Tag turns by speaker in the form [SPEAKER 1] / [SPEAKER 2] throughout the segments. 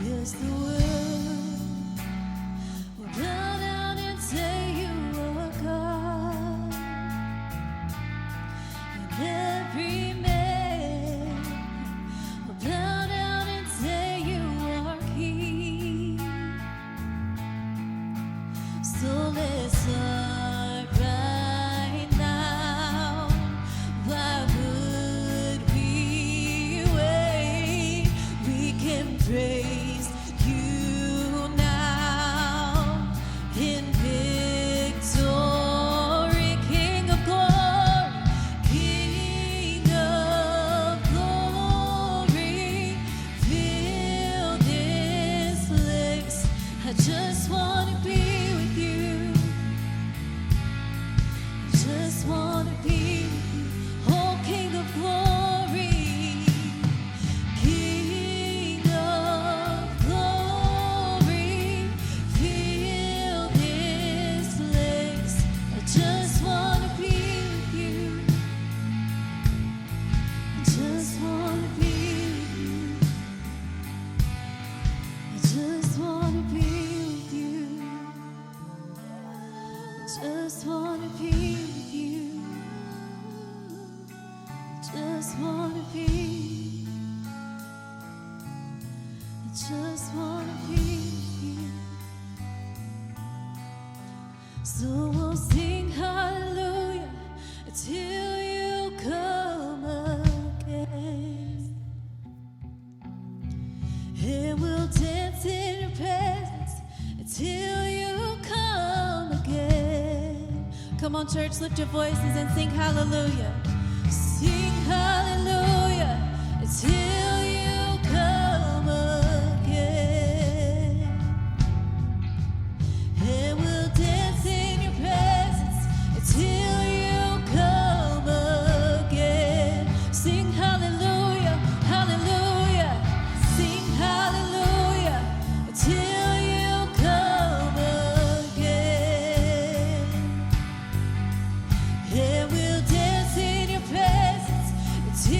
[SPEAKER 1] Yes, the world will bow down and say you are God, and every man will bow down and say you are King. So let's start right now. Why would we wait? We can praise you now in victory. King of glory, King of glory, fill this place. I just want to be with you. I just want to be with you. Oh, King of glory, King of glory, fill this place. I just want to be with you. I just want to be with you. I just want to be with you. I just want to be with you. Just want to be. I just want to be with you. So we'll sing hallelujah until you come again, and we'll dance in your presence until you come again. Come on, church, lift your voices and sing hallelujah. Sing hallelujah until you come again, and we'll dance in your presence until you come again. Sing hallelujah, hallelujah. Sing hallelujah until you come again, and we'll dance in your presence until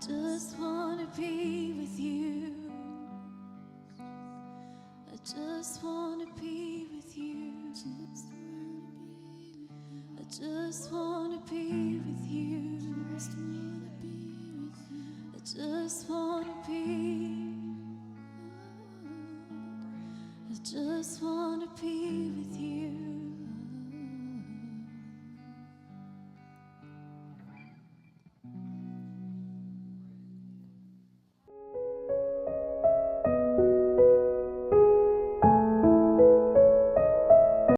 [SPEAKER 1] just wanna be with you. I just wanna be with you. I just wanna be with you. I just wanna be. I just wanna be with you.